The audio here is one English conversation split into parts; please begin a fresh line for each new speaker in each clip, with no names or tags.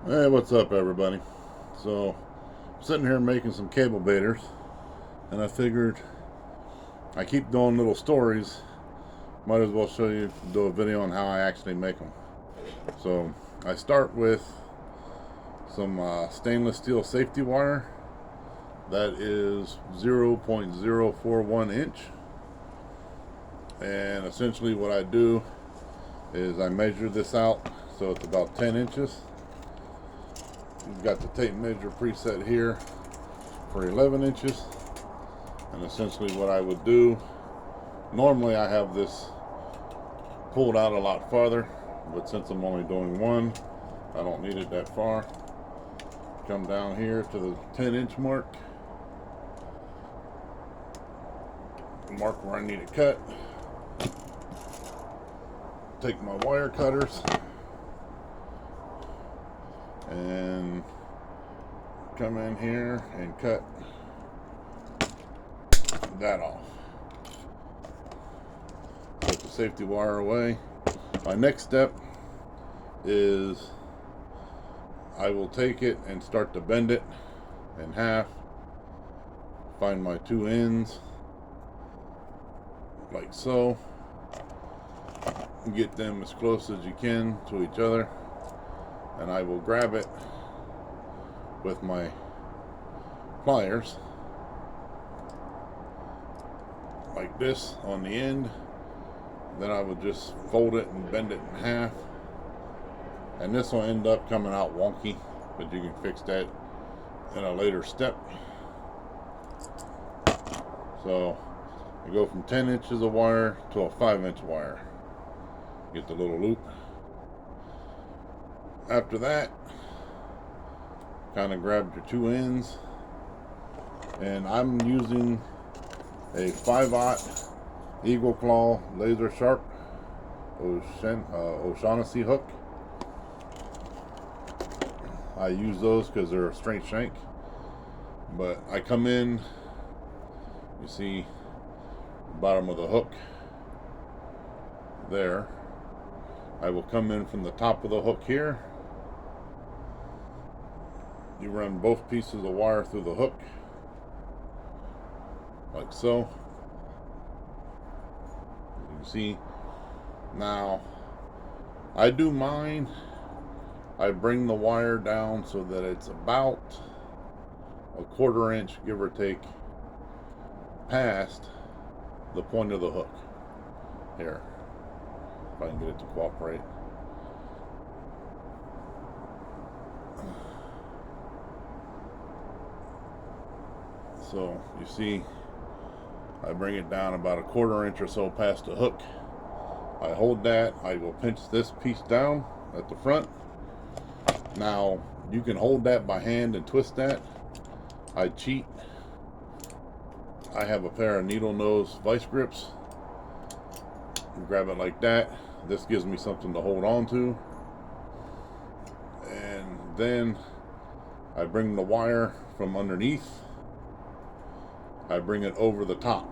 Hey, what's up, everybody? So, I'm sitting here making some cable baiters, and I figured I keep doing little stories. Might as well do a video on how I actually make them. So, I start with some stainless steel safety wire that is 0.041 inch, and essentially what I do is I measure this out so it's about 10 inches. You've got the tape measure preset here for 11 inches. And essentially what I would do, normally I have this pulled out a lot farther, but since I'm only doing one, I don't need it that far. Come down here to the 10-inch mark where I need it cut. Take my wire cutters and come in here and cut that off. Put the safety wire away. My next step is I will take it and start to bend it in half. Find my two ends like so. Get them as close as you can to each other, and I will grab it with my pliers like this on the end. Then I would just fold it and bend it in half, and this will end up coming out wonky, but you can fix that in a later step. So I go from 10 inches of wire to a 5-inch wire. Get the little loop. After that, kind of grab your two ends, and I'm using a 5/0 Eagle Claw laser sharp O'Shaughnessy hook. I use those because they're a straight shank, but I come in, you see the bottom of the hook there. I will come in from the top of the hook here. You run both pieces of wire through the hook like so. You can see now I do mine. I bring the wire down so that it's about a 1/4 inch, give or take, past the point of the hook here. If I can get it to cooperate. So you see I bring it down about a 1/4 inch or so past the hook. I hold that. I will pinch this piece down at the front. Now you can hold that by hand and twist that. I cheat. I have a pair of needle nose vice grips. Grab it like that. This gives me something to hold on to. And then I bring the wire from underneath. I bring it over the top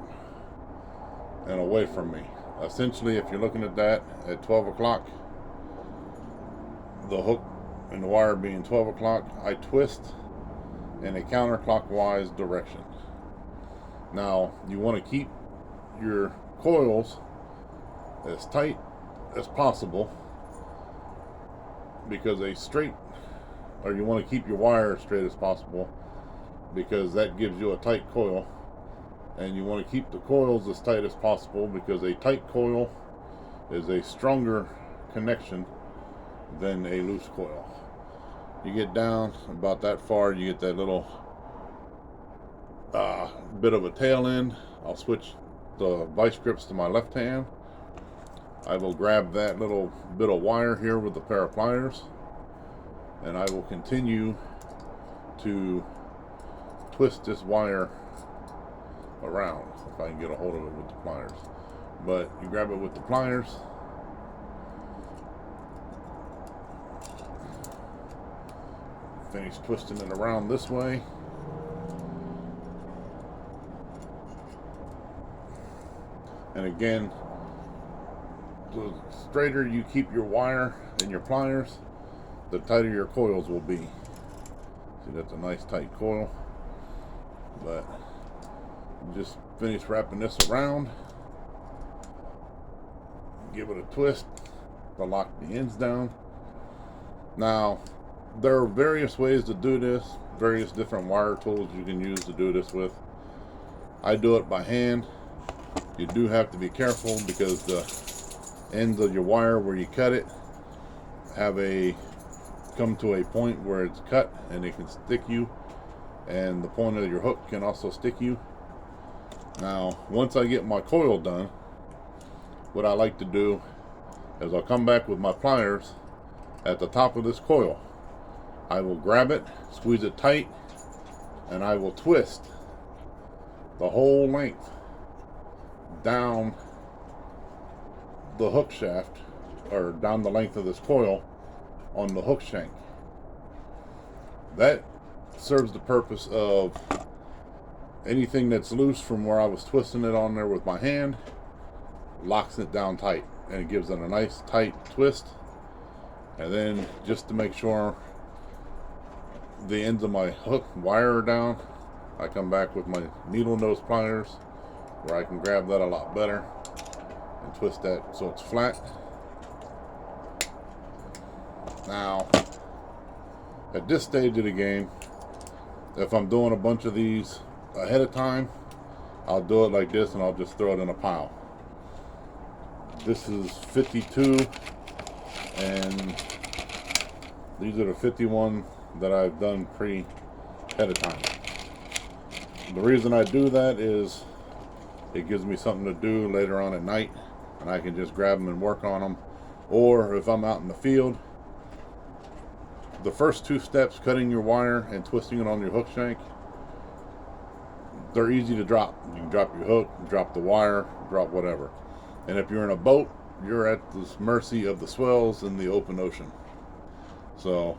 and away from me. Essentially, if you're looking at that at 12 o'clock, the hook and the wire being 12 o'clock, I twist in a counterclockwise direction. Now, you want to keep your coils as tight as possible, because you want to keep your wire as straight as possible, because that gives you a tight coil. And you want to keep the coils as tight as possible, because a tight coil is a stronger connection than a loose coil. You get down about that far, you get that little bit of a tail end. I'll switch the vice grips to my left hand. I will grab that little bit of wire here with a pair of pliers, and I will continue to twist this wire around, if I can get a hold of it with the pliers. But you grab it with the pliers, finish twisting it around this way, and again, the straighter you keep your wire and your pliers, the tighter your coils will be. See, that's a nice tight coil. But just finish wrapping this around. Give it a twist to lock the ends down. Now, there are various ways to do this, various different wire tools you can use to do this with. I do it by hand. You do have to be careful because the ends of your wire where you cut it have come to a point where it's cut and it can stick you, and the point of your hook can also stick you. Now, once I get my coil done, what I like to do is I'll come back with my pliers at the top of this coil. I will grab it, squeeze it tight, and I will twist the whole length down the hook shaft, or down the length of this coil on the hook shank. That serves the purpose of anything that's loose from where I was twisting it on there with my hand, locks it down tight, and it gives it a nice tight twist. And then, just to make sure the ends of my hook wire are down, I come back with my needle nose pliers where I can grab that a lot better and twist that so it's flat. Now, at this stage of the game, if I'm doing a bunch of these ahead of time, I'll do it like this and I'll just throw it in a pile. This is 52, and these are the 51 that I've done ahead of time. The reason I do that is it gives me something to do later on at night, and I can just grab them and work on them. Or if I'm out in the field, the first two steps, cutting your wire and twisting it on your hook shank, they're easy to drop. You can drop your hook, drop the wire, drop whatever. And if you're in a boat, you're at the mercy of the swells in the open ocean. So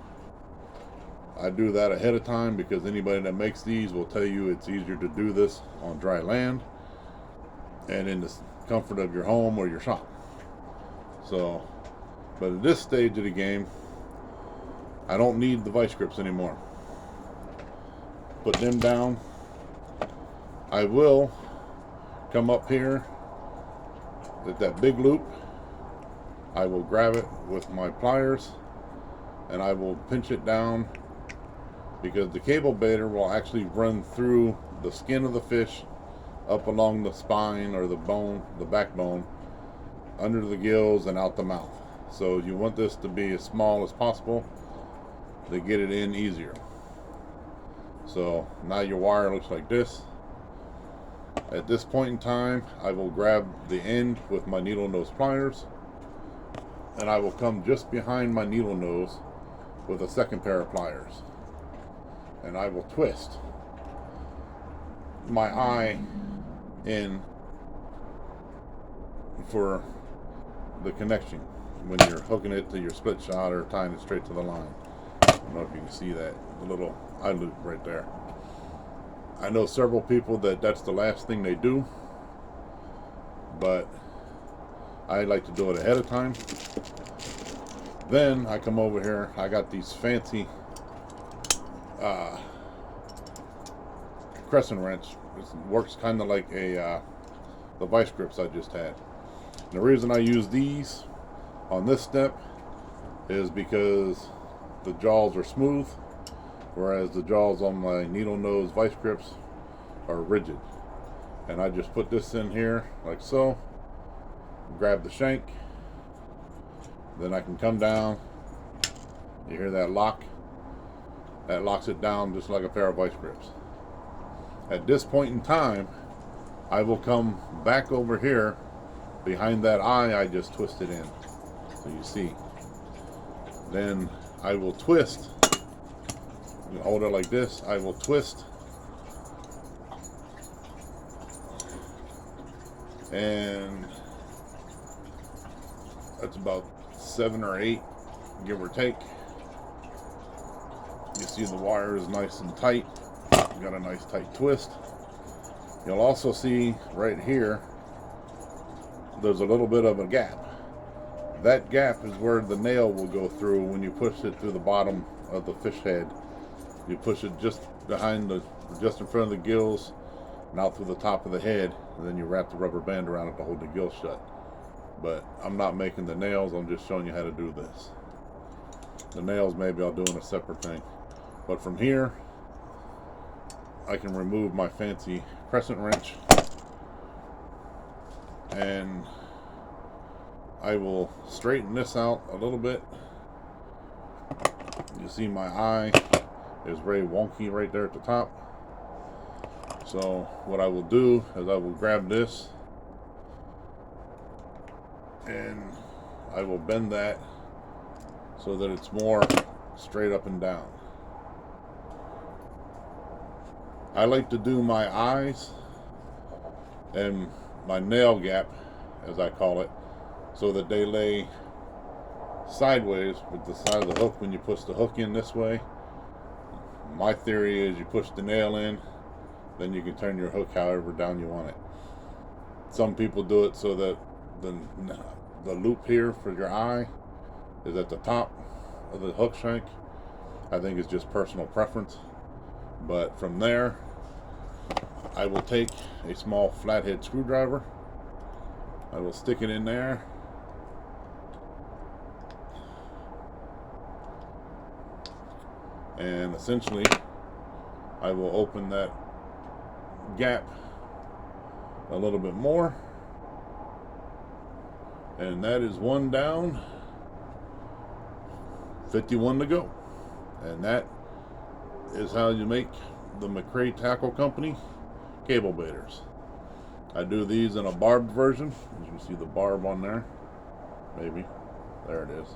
I do that ahead of time because anybody that makes these will tell you it's easier to do this on dry land and in the comfort of your home or your shop. So, but at this stage of the game, I don't need the vice grips anymore. Put them down. I will come up here at that big loop. I will grab it with my pliers and I will pinch it down, because the cable baiter will actually run through the skin of the fish up along the spine or the bone, the backbone, under the gills and out the mouth. So you want this to be as small as possible to get it in easier. So now your wire looks like this. At this point in time, I will grab the end with my needle nose pliers, and I will come just behind my needle nose with a second pair of pliers, and I will twist my eye in for the connection when you're hooking it to your split shot or tying it straight to the line. I don't know if you can see that, the little eye loop right there. I know several people that's the last thing they do, but I like to do it ahead of time. Then I come over here, I got these fancy crescent wrench. It works kind of like the vice grips I just had. And the reason I use these on this step is because the jaws are smooth, whereas the jaws on my needle nose vice grips are rigid. And I just put this in here like so, grab the shank, then I can come down. You hear that lock? That locks it down just like a pair of vice grips. At this point in time, I will come back over here behind that eye I just twisted in, so you see. Then I will twist. You hold it like this. I will twist, and that's about 7 or 8, give or take. You see the wire is nice and tight. You got a nice tight twist. You'll also see right here there's a little bit of a gap. That gap is where the nail will go through when you push it through the bottom of the fish head. You push it just just in front of the gills and out through the top of the head, and then you wrap the rubber band around it to hold the gill shut. But I'm not making the nails, I'm just showing you how to do this. The nails maybe I'll do in a separate thing. But from here, I can remove my fancy crescent wrench, and I will straighten this out a little bit. You see my eye is very wonky right there at the top. So what I will do is I will grab this and I will bend that so that it's more straight up and down. I like to do my eyes and my nail gap, as I call it, so that they lay sideways with the side of the hook when you push the hook in this way. My theory is you push the nail in, then you can turn your hook however down you want it. Some people do it so that the loop here for your eye is at the top of the hook shank. I think it's just personal preference. But from there, I will take a small flathead screwdriver. I will stick it in there. And essentially, I will open that gap a little bit more. And that is one down, 51 to go. And that is how you make the MacRae Tackle Company cable baiters. I do these in a barbed version. As you can see the barb on there. Maybe. There it is.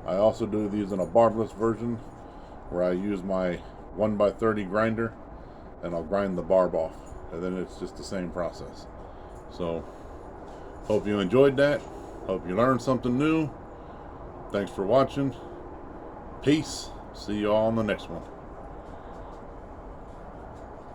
I also do these in a barbless version, where I use my 1x30 grinder and I'll grind the barb off, and then it's just the same process. So hope you enjoyed that. Hope you learned something new. Thanks for watching. Peace. See you all on the next one.